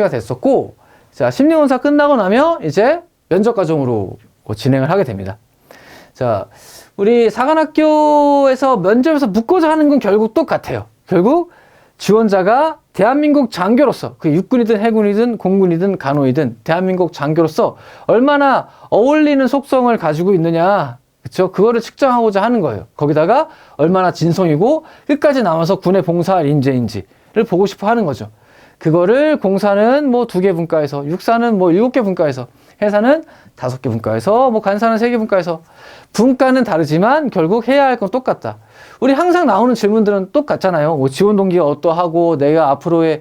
출시가 됐었고, 자, 심리검사 끝나고 나면 이제 면접 과정으로 진행을 하게 됩니다. 자, 우리 사관학교에서 면접에서 묻고자 하는 건 결국 똑같아요. 결국 지원자가 대한민국 장교로서, 그 육군이든 해군이든 공군이든 간호이든 대한민국 장교로서 얼마나 어울리는 속성을 가지고 있느냐, 그쵸? 그거를 측정하고자 하는 거예요. 거기다가 얼마나 진성이고 끝까지 남아서 군에 봉사할 인재인지를 보고 싶어 하는 거죠. 그거를 공사는 뭐 2개 분과에서, 육사는 뭐 7개 분과에서, 해사는 5개 분과에서, 뭐 간사는 3개 분과에서, 분과는 다르지만 결국 해야 할 건 똑같다. 우리 항상 나오는 질문들은 똑같잖아요. 뭐 지원 동기가 어떠하고, 내가 앞으로의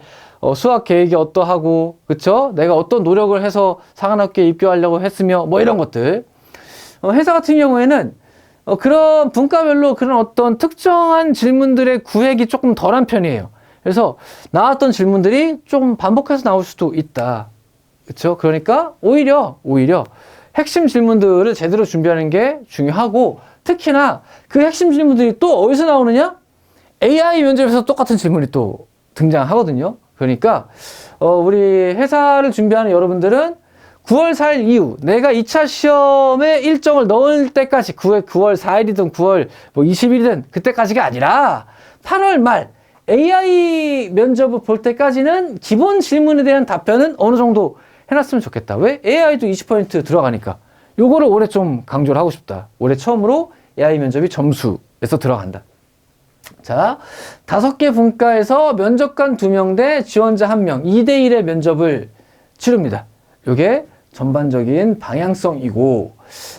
수학 계획이 어떠하고, 그쵸? 내가 어떤 노력을 해서 사관학교에 입교하려고 했으며, 뭐 이런 것들. 회사 같은 경우에는 그런 분과별로 그런 어떤 특정한 질문들의 구획이 조금 덜한 편이에요. 그래서 나왔던 질문들이 좀 반복해서 나올 수도 있다. 그쵸? 그러니까 오히려 핵심 질문들을 제대로 준비하는 게 중요하고, 특히나 그 핵심 질문들이 또 어디서 나오느냐? AI 면접에서 똑같은 질문이 또 등장하거든요. 그러니까 우리 회사를 준비하는 여러분들은 9월 4일 이후 내가 2차 시험에 일정을 넣을 때까지, 9월 4일이든 9월 뭐 20일이든 그때까지가 아니라 8월 말 AI 면접을 볼 때까지는 기본 질문에 대한 답변은 어느 정도 해놨으면 좋겠다. 왜? AI도 20% 들어가니까. 요거를 올해 좀 강조를 하고 싶다. 올해 처음으로 AI 면접이 점수에서 들어간다. 자, 5개 분과에서 면접관 2명 대 지원자 1명, 2대1의 면접을 치릅니다. 요게 전반적인 방향성이고,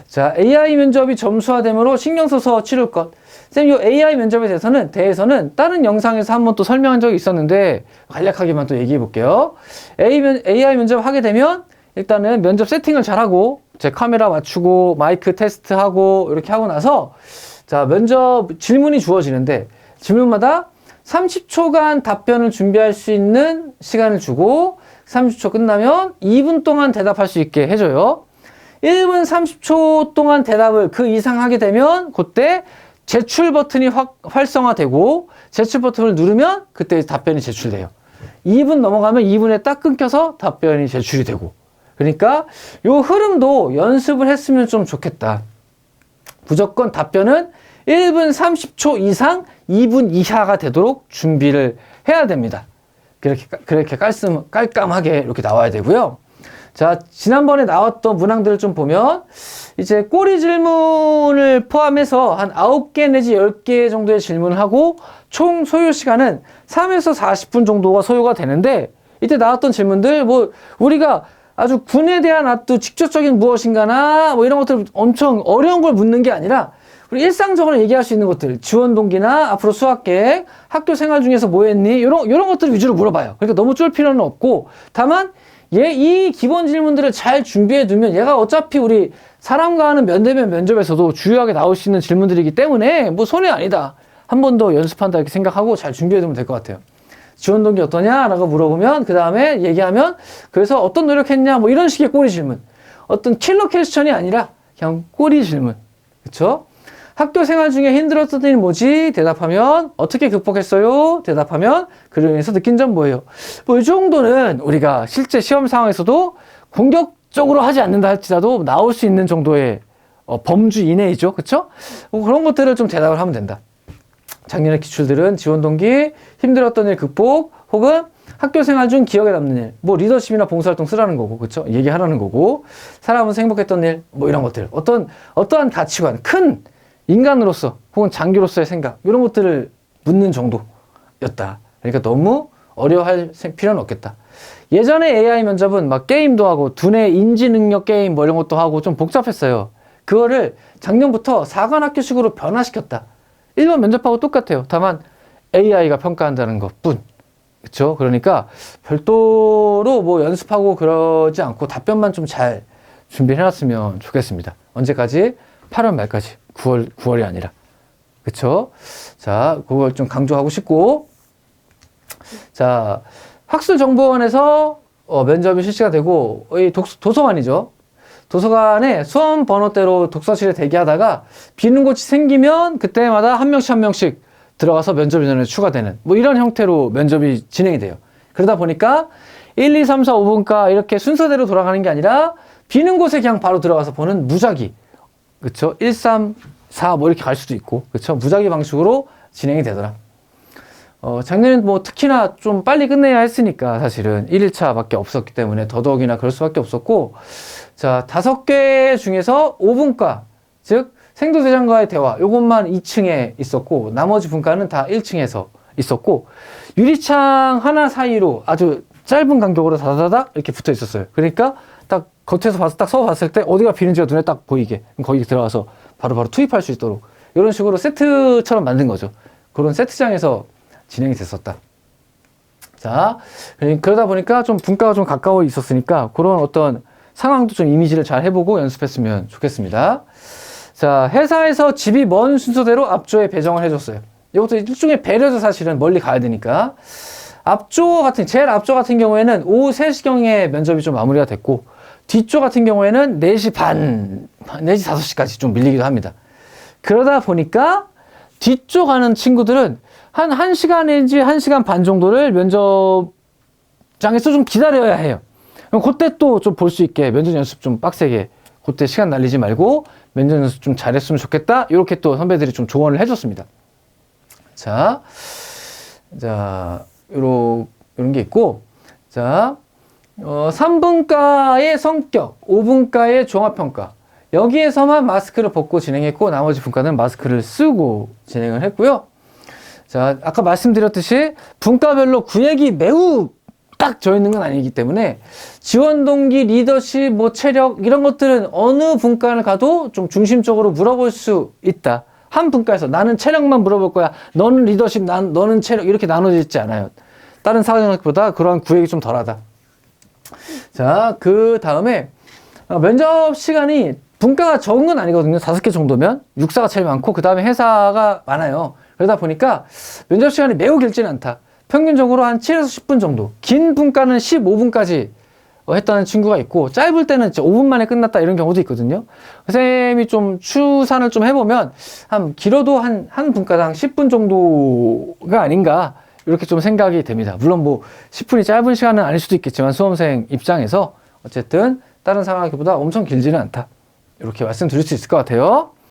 자, AI 면접이 점수화되므로 신경 써서 치를 것. 쌤, 요 AI 면접에 대해서는 다른 영상에서 한번 또 설명한 적이 있었는데 간략하게만 또 얘기해 볼게요. AI 면접 하게 되면 일단은 면접 세팅을 잘하고, 제 카메라 맞추고 마이크 테스트하고 이렇게 하고 나서, 자, 면접 질문이 주어지는데 질문마다 30초간 답변을 준비할 수 있는 시간을 주고, 30초 끝나면 2분 동안 대답할 수 있게 해줘요. 1분 30초 동안 대답을 그 이상 하게 되면 그때 제출 버튼이 활성화되고, 제출 버튼을 누르면 그때 답변이 제출돼요. 2분 넘어가면 2분에 딱 끊겨서 답변이 제출이 되고. 그러니까 요 흐름도 연습을 했으면 좀 좋겠다. 무조건 답변은 1분 30초 이상 2분 이하가 되도록 준비를 해야 됩니다. 그렇게 깔끔하게 이렇게 나와야 되고요. 자, 지난번에 나왔던 문항들을 좀 보면 이제 꼬리 질문을 포함해서 한 9개 내지 10개 정도의 질문을 하고, 총 소요 시간은 3에서 40분 정도가 소요가 되는데, 이때 나왔던 질문들, 뭐 우리가 아주 군에 대한 아주 직접적인 무엇인가나 뭐 이런 것들 엄청 어려운 걸 묻는 게 아니라 우리 일상적으로 얘기할 수 있는 것들, 지원 동기나 앞으로 수학 계획, 학교 생활 중에서 뭐 했니? 이런 것들 위주로 물어봐요. 그러니까 너무 쫄 필요는 없고, 다만 이 기본 질문들을 잘 준비해 두면 얘가 어차피 우리 사람과 하는 면대면 면접에서도 주요하게 나올 수 있는 질문들이기 때문에 뭐 손해 아니다. 한 번 더 연습한다 이렇게 생각하고 잘 준비해 두면 될 것 같아요. 지원 동기 어떠냐? 라고 물어보면 그 다음에 얘기하면, 그래서 어떤 노력했냐? 뭐 이런 식의 꼬리 질문. 어떤 킬러 퀘스천이 아니라 그냥 꼬리 질문. 그쵸? 학교 생활 중에 힘들었던 일이 뭐지? 대답하면 어떻게 극복했어요? 대답하면 그로 인해서 느낀 점 뭐예요? 뭐 이 정도는 우리가 실제 시험 상황에서도 공격적으로 하지 않는다 할지라도 나올 수 있는 정도의 범주 이내이죠. 그쵸? 뭐 그런 것들을 좀 대답을 하면 된다. 작년의 기출들은 지원 동기, 힘들었던 일 극복, 혹은 학교 생활 중 기억에 남는 일, 뭐 리더십이나 봉사활동 쓰라는 거고, 그쵸? 얘기하라는 거고, 살아가면서 행복했던 일, 뭐 이런 것들. 어떠한 가치관, 큰 인간으로서 혹은 장교로서의 생각, 이런 것들을 묻는 정도였다. 그러니까 너무 어려워할 필요는 없겠다. 예전에 AI 면접은 막 게임도 하고 두뇌 인지 능력 게임 뭐 이런 것도 하고 좀 복잡했어요. 그거를 작년부터 사관학교식으로 변화시켰다. 일반 면접하고 똑같아요. 다만 AI가 평가한다는 것뿐. 그렇죠? 그러니까 별도로 뭐 연습하고 그러지 않고 답변만 좀 잘 준비해놨으면 좋겠습니다. 언제까지? 8월 말까지. 9월이 아니라. 그쵸? 자, 그걸 좀 강조하고 싶고. 자, 학술정보원에서 면접이 실시가 되고, 이 도서관이죠. 도서관에 수험 번호대로 독서실에 대기하다가 비는 곳이 생기면 그때마다 한 명씩 들어가서 면접 인원에 추가되는 뭐 이런 형태로 면접이 진행이 돼요. 그러다 보니까 1, 2, 3, 4, 5분과 이렇게 순서대로 돌아가는 게 아니라 비는 곳에 그냥 바로 들어가서 보는 무작위. 그쵸? 1, 3, 4 뭐 이렇게 갈 수도 있고. 그쵸? 무작위 방식으로 진행이 되더라. 작년엔 뭐 특히나 좀 빨리 끝내야 했으니까 사실은 1일차 밖에 없었기 때문에 더더욱이나 그럴 수밖에 없었고, 자, 5개 중에서 5분과, 즉, 생도대장과의 대화, 요것만 2층에 있었고, 나머지 분과는 다 1층에서 있었고, 유리창 하나 사이로 아주 짧은 간격으로 다다닥 이렇게 붙어 있었어요. 그러니까 딱 겉에서 봐서 딱 서봤을 때 어디가 비는지가 눈에 딱 보이게, 거기 들어가서 바로바로 투입할 수 있도록 이런 식으로 세트처럼 만든 거죠. 그런 세트장에서 진행이 됐었다. 자, 그러다 보니까 좀 분과가 좀 가까워 있었으니까 그런 어떤 상황도 좀 이미지를 잘 해보고 연습했으면 좋겠습니다. 자, 회사에서 집이 먼 순서대로 앞조에 배정을 해줬어요. 이것도 일종의 배려죠. 사실은 멀리 가야 되니까. 제일 앞조 같은 경우에는 오후 3시경에 면접이 좀 마무리가 됐고, 뒷조 같은 경우에는 4시 반 내지 5시까지 좀 밀리기도 합니다. 그러다 보니까 뒷조 가는 친구들은 한 1시간 내지 1시간 반 정도를 면접장에서 좀 기다려야 해요. 그럼 그때 또 좀 볼 수 있게 면접 연습 좀 빡세게, 그때 시간 날리지 말고 면접 연습 좀 잘했으면 좋겠다. 이렇게 또 선배들이 좀 조언을 해줬습니다. 자, 요런 게 있고, 자, 3분과의 성격, 5분과의 종합평가. 여기에서만 마스크를 벗고 진행했고, 나머지 분과는 마스크를 쓰고 진행을 했고요. 자, 아까 말씀드렸듯이 분과별로 구획이 매우 딱 져 있는 건 아니기 때문에 지원 동기, 리더십, 뭐 체력 이런 것들은 어느 분과를 가도 좀 중심적으로 물어볼 수 있다. 한 분과에서 나는 체력만 물어볼 거야. 너는 리더십, 너는 체력 이렇게 나눠져 있지 않아요. 다른 사관학교보다 그러한 구획이 좀 덜하다. 자, 그 다음에 면접 시간이 분과가 적은 건 아니거든요. 5개 정도면. 육사가 제일 많고 그 다음에 회사가 많아요. 그러다 보니까 면접 시간이 매우 길지는 않다. 평균적으로 한 7에서 10분 정도. 긴 분과는 15분까지 했던 친구가 있고, 짧을 때는 5분 만에 끝났다 이런 경우도 있거든요. 선생님이 좀 추산을 좀 해보면 길어도 한 분과당 10분 정도가 아닌가 이렇게 좀 생각이 됩니다. 물론 뭐 10분이 짧은 시간은 아닐 수도 있겠지만 수험생 입장에서 어쨌든 다른 상황보다 엄청 길지는 않다. 이렇게 말씀드릴 수 있을 것 같아요.